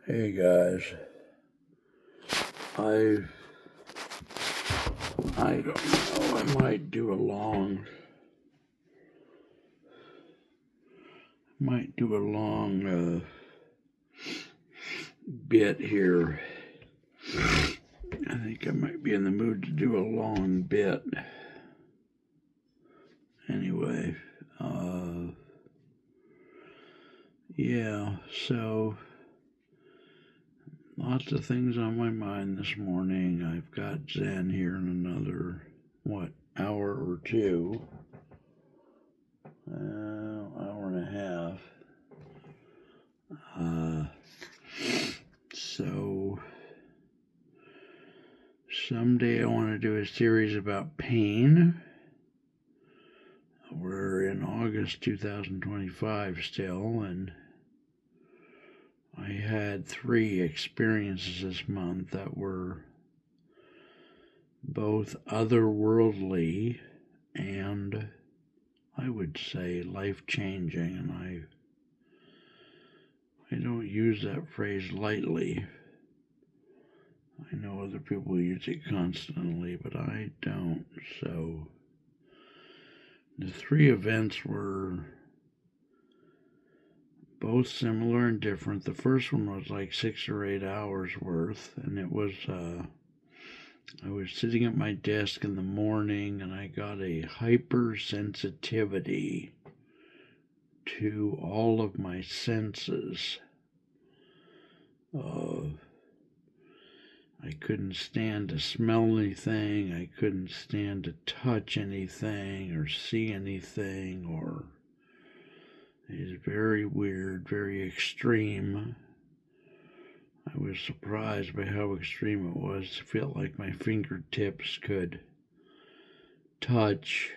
Hey guys, I don't know. I might do a long bit here. I think I might be in the mood to do a long bit. Anyway, yeah. So lots of things on my mind this morning. I've got Zen here in another hour or two. Hour and a half. So someday I want to do a series about pain. We're in August 2025 still, and I had 3 experiences this month that were both otherworldly and, I would say, life-changing, and I don't use that phrase lightly. I know other people use it constantly, but I don't. So the 3 events were both similar and different. The first one was like 6 or 8 hours worth, and it was I was sitting at my desk in the morning, and I got a hypersensitivity to all of my senses. I couldn't stand to smell anything. I couldn't stand to touch anything or see anything. Or it's very weird, very extreme. I was surprised by how extreme it was. It felt like my fingertips could touch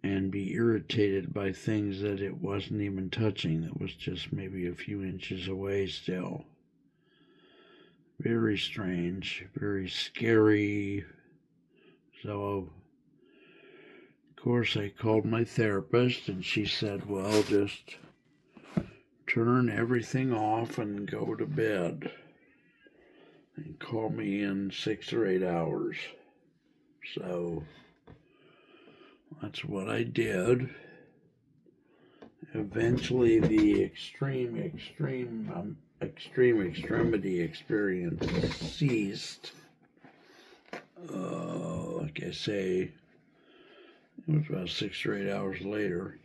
and be irritated by things that it wasn't even touching, that was just maybe a few inches away still. Very strange, very scary. So, of course, I called my therapist, and she said, well, just turn everything off and go to bed. And call me in 6 or 8 hours. So, that's what I did. Eventually, the extremity experience ceased. Like I say, it was about 6 or 8 hours later.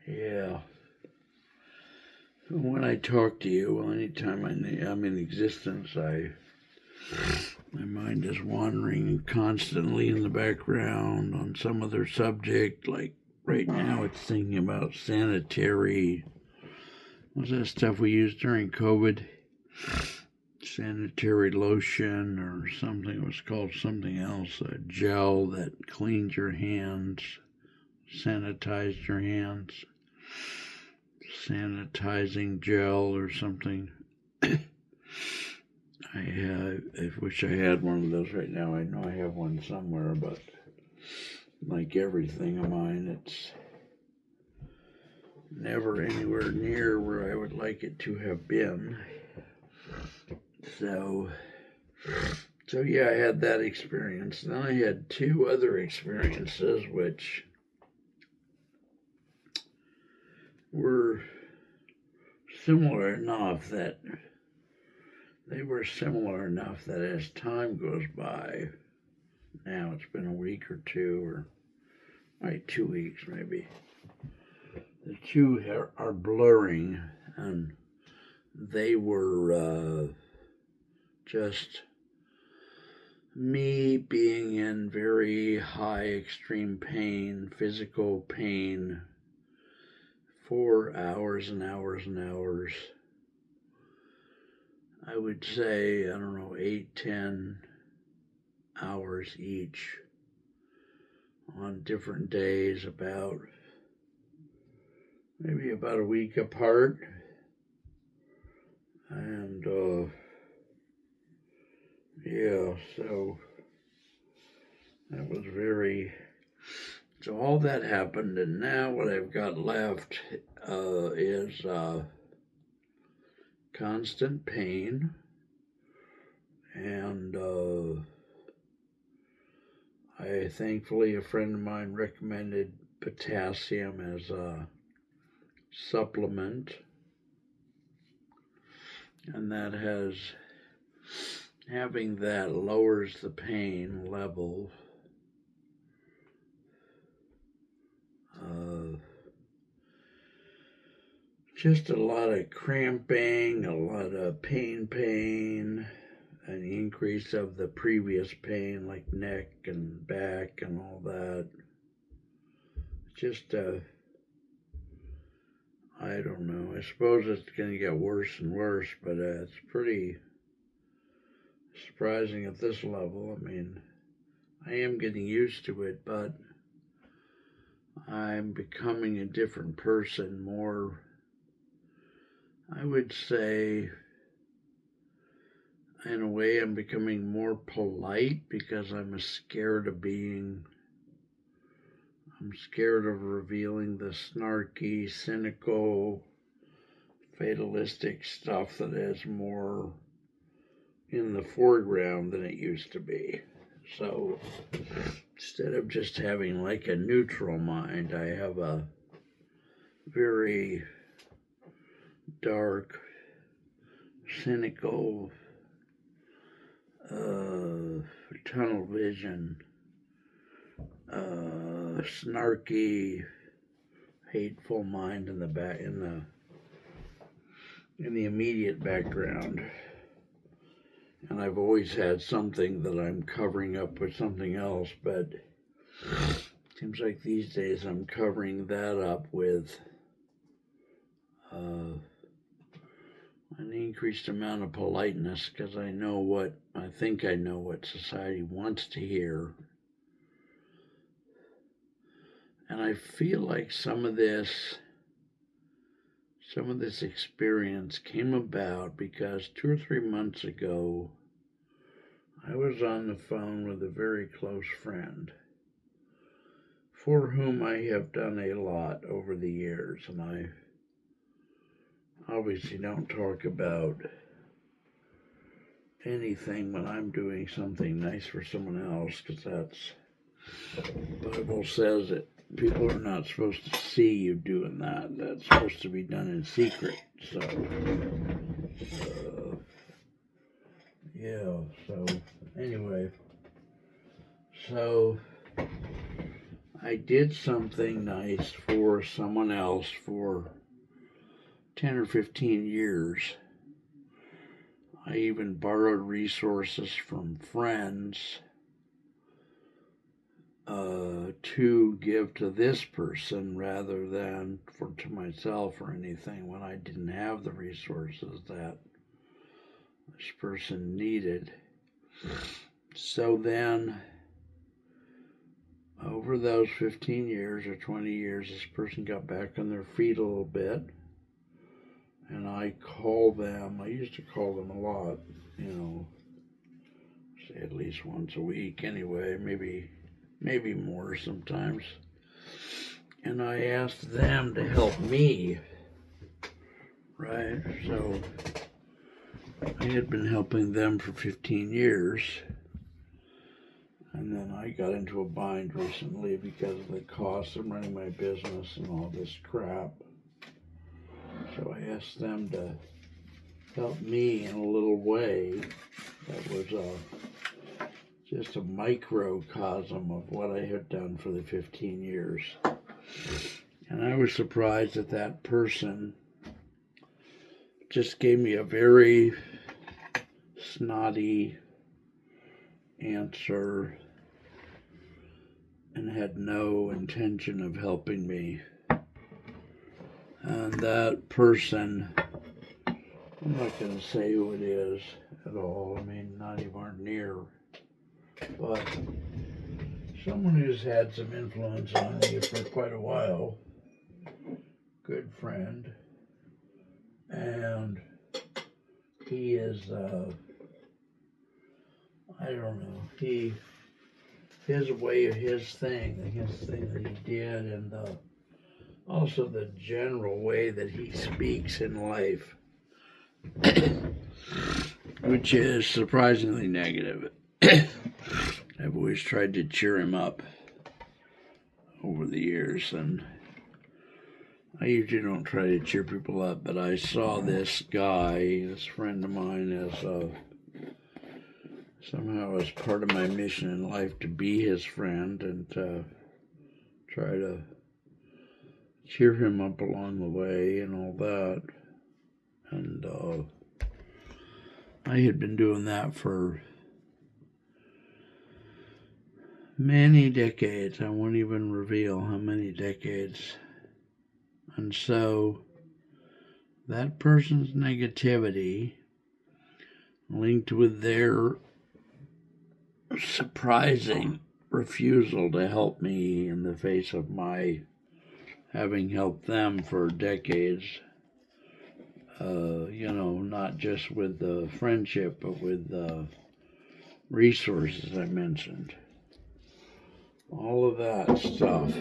Yeah. When I talk to you, well, anytime I'm in existence, my mind is wandering constantly in the background on some other subject. Like right now, it's thinking about sanitary. What's that stuff we used during COVID? Sanitary lotion or something. It was called something else. A gel that cleaned your hands, sanitized your hands. Sanitizing gel or something. I wish I had one of those right now. I know I have one somewhere, but like everything of mine, it's never anywhere near where I would like it to have been. So yeah, I had that experience. Then I had 2 other experiences which were similar enough that as time goes by, now it's been a week or 2, or 2 weeks maybe, the 2 are blurring, and they were just me being in very high extreme pain, physical pain, for hours and hours and hours. I would say, 8, 10 hours each on different days, maybe about a week apart. And, yeah, so that was very So all that happened, and now what I've got left is constant pain, and thankfully a friend of mine recommended potassium as a supplement, and having that lowers the pain level. Just a lot of cramping, a lot of pain, an increase of the previous pain like neck and back and all that. Just, I don't know. I suppose it's going to get worse and worse, but it's pretty surprising at this level. I mean, I am getting used to it, but I'm becoming a different person, more, I would say, in a way, I'm becoming more polite because I'm scared of revealing the snarky, cynical, fatalistic stuff that is more in the foreground than it used to be. So instead of just having like a neutral mind, I have a very dark, cynical, tunnel vision, snarky, hateful mind in the immediate background. And I've always had something that I'm covering up with something else, but it seems like these days I'm covering that up with an increased amount of politeness, because I think I know what society wants to hear. And I feel like some of this experience came about because 2 or 3 months ago, I was on the phone with a very close friend for whom I have done a lot over the years, and I obviously don't talk about anything when I'm doing something nice for someone else, because the Bible says that people are not supposed to see you doing that. That's supposed to be done in secret. So, anyway, I did something nice for someone else for 10 or 15 years. I even borrowed resources from friends to give to this person rather than to myself or anything, when I didn't have the resources that this person needed. So then, over those 15 years or 20 years, this person got back on their feet a little bit, and I used to call them a lot, say at least once a week anyway, maybe more sometimes. And I asked them to help me, right? So I had been helping them for 15 years, and then I got into a bind recently because of the cost of running my business and all this crap. So I asked them to help me in a little way that was just a microcosm of what I had done for the 15 years. And I was surprised that that person just gave me a very snotty answer and had no intention of helping me. And that person, I'm not going to say who it is at all, I mean, not even near, but someone who's had some influence on me for quite a while, good friend, and he is, I don't know, he his way, his thing that he did, and also the general way that he speaks in life, which is surprisingly negative. I've always tried to cheer him up over the years, and I usually don't try to cheer people up, but I saw this guy, this friend of mine, as somehow as part of my mission in life to be his friend and to try to cheer him up along the way and all that. And I had been doing that for many decades. I won't even reveal how many decades. And so that person's negativity linked with their surprising refusal to help me in the face of my having helped them for decades, not just with the friendship, but with the resources I mentioned. All of that stuff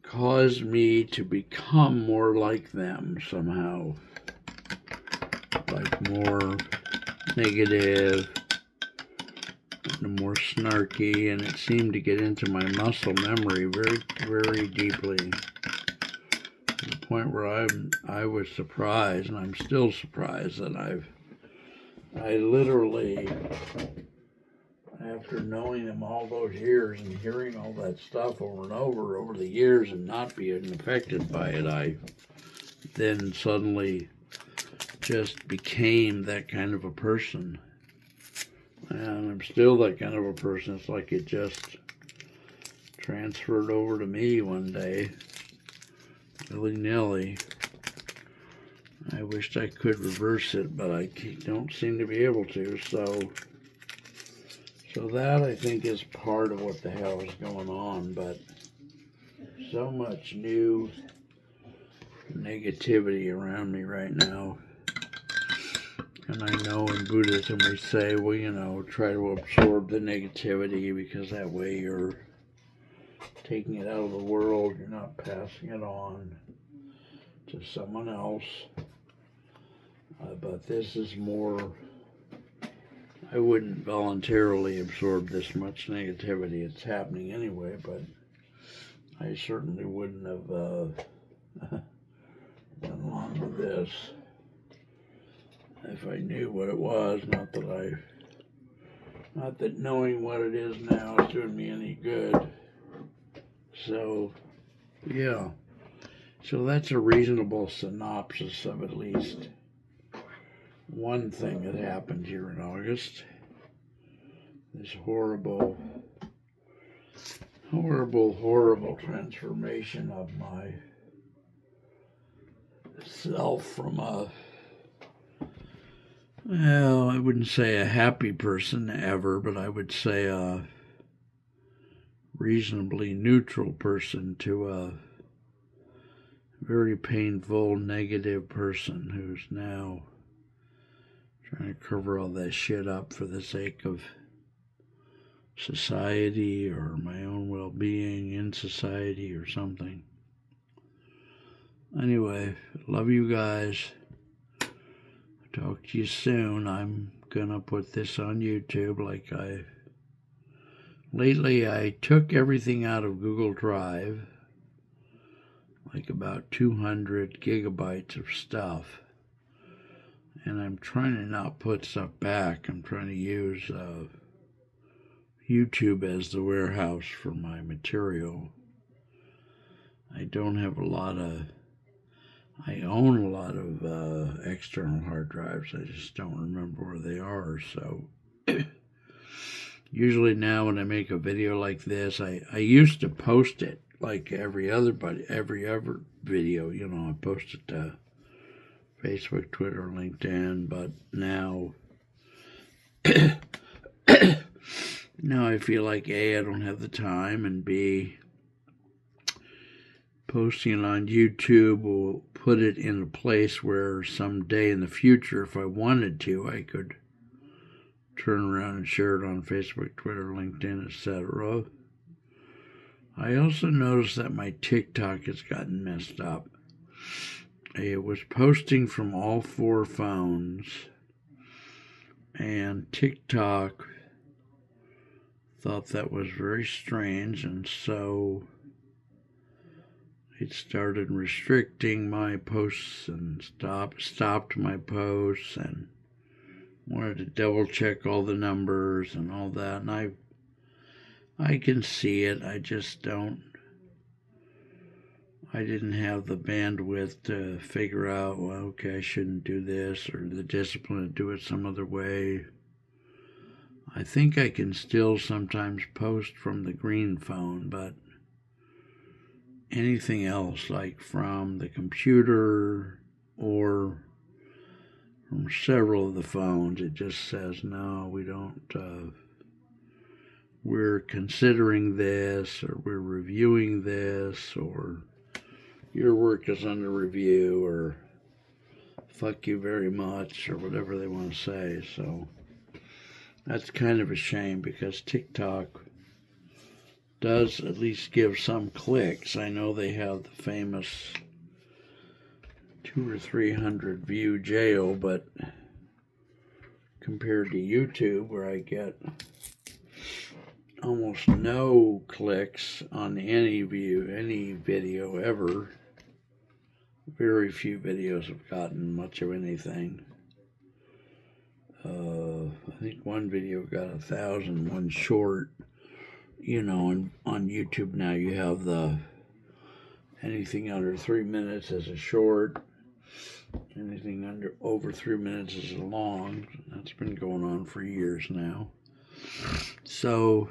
caused me to become more like them somehow, like more negative, more snarky, and it seemed to get into my muscle memory very, very deeply, to the point where I was surprised, and I'm still surprised that I literally, after knowing them all those years and hearing all that stuff over and over the years and not being affected by it, I then suddenly just became that kind of a person. And I'm still that kind of a person. It's like it just transferred over to me one day, willy-nilly. I wished I could reverse it, but I don't seem to be able to. So that, I think, is part of what the hell is going on. But so much new negativity around me right now. And I know in Buddhism we say, well, try to absorb the negativity, because that way you're taking it out of the world. You're not passing it on to someone else. But this is more, I wouldn't voluntarily absorb this much negativity. It's happening anyway, but I certainly wouldn't have done along with this if I knew what it was. Not that knowing what it is now is doing me any good. So, yeah. So that's a reasonable synopsis of at least one thing that happened here in August. This horrible transformation of my self from I wouldn't say a happy person ever, but I would say a reasonably neutral person to a very painful, negative person who's now trying to cover all that shit up for the sake of society or my own well-being in society or something. Anyway, love you guys. Talk to you soon. I'm gonna put this on YouTube lately I took everything out of Google Drive, like about 200 gigabytes of stuff, and I'm trying to not put stuff back. I'm trying to use YouTube as the warehouse for my material. I own a lot of external hard drives. I just don't remember where they are. So usually now when I make a video like this, I used to post it like every other video. I post it to Facebook, Twitter, LinkedIn, but now I feel like A, I don't have the time, and B, posting it on YouTube will put it in a place where someday in the future, if I wanted to, I could turn around and share it on Facebook, Twitter, LinkedIn, etc. I also noticed that my TikTok has gotten messed up. It was posting from all 4 phones, and TikTok thought that was very strange, and so it started restricting my posts and stopped my posts and wanted to double check all the numbers and all that. And I can see it. I just don't. I didn't have the bandwidth to figure out, well, okay, I shouldn't do this, or the discipline to do it some other way. I think I can still sometimes post from the green phone, but anything else, like from the computer or from several of the phones, it just says, no, we don't, we're considering this, or we're reviewing this, or your work is under review, or fuck you very much, or whatever they want to say. So that's kind of a shame, because TikTok does at least give some clicks. I know they have the famous 200 or 300 view jail, but compared to YouTube, where I get almost no clicks on any video ever, very few videos have gotten much of anything. I think one video got 1,000, one short. You know, and on YouTube now you have anything under 3 minutes as a short, anything over 3 minutes is a long. That's been going on for years now. So,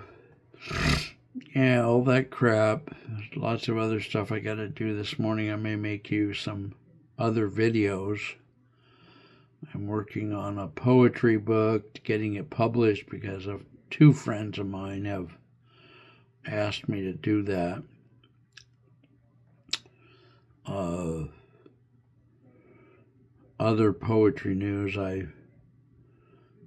yeah, all that crap. There's lots of other stuff I got to do this morning. I may make you some other videos. I'm working on a poetry book, getting it published, because of 2 friends of mine have asked me to do that. Other poetry news, I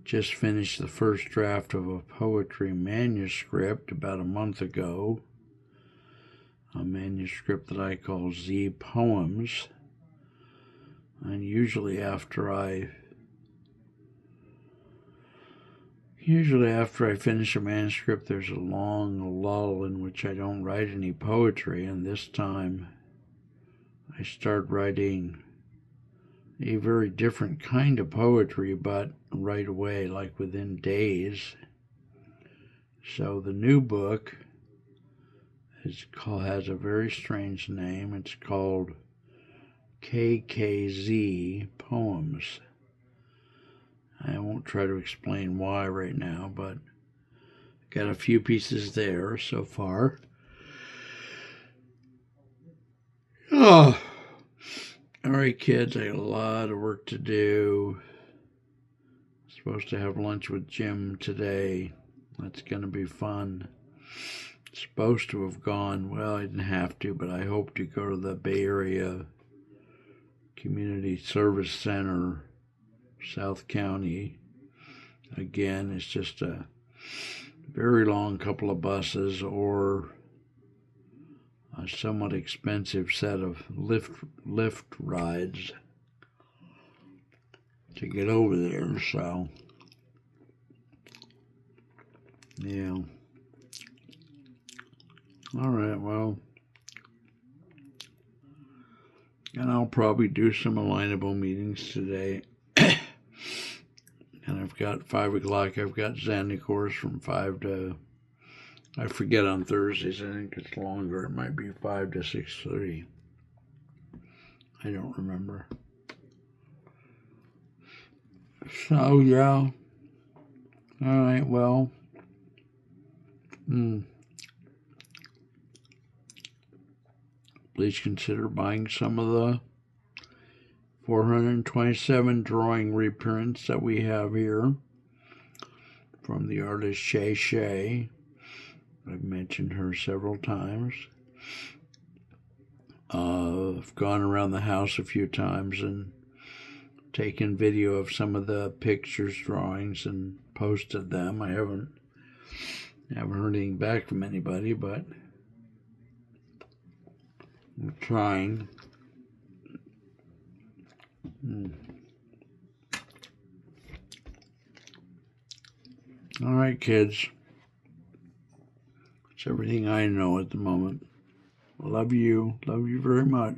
just finished the first draft of a poetry manuscript about a month ago, a manuscript that I call Z Poems. And usually after I finish a manuscript, there's a long lull in which I don't write any poetry, and this time I start writing a very different kind of poetry, but right away, like within days. So the new book has a very strange name. It's called KKZ Poems. I won't try to explain why right now, but got a few pieces there so far. Oh, all right, kids, I got a lot of work to do. I'm supposed to have lunch with Jim today. That's going to be fun. Supposed to have gone, well, I didn't have to, but I hope to go to the Bay Area Community Service Center, South County. Again, it's just a very long couple of buses or a somewhat expensive set of lift rides to get over there. So, yeah. All right, well, and I'll probably do some alignable meetings today. And I've got 5 o'clock. I've got Xandy course from 5 to, I forget on Thursdays. I think it's longer. It might be 5 to 6:30. I don't remember. So, yeah. All right, well. Please consider buying some of the 427 drawing reprints that we have here from the artist Shay Shay. I've mentioned her several times. I've gone around the house a few times and taken video of some of the pictures, drawings, and posted them. I haven't heard anything back from anybody, but I'm trying. All right, kids. That's everything I know at the moment. Love you. Love you very much.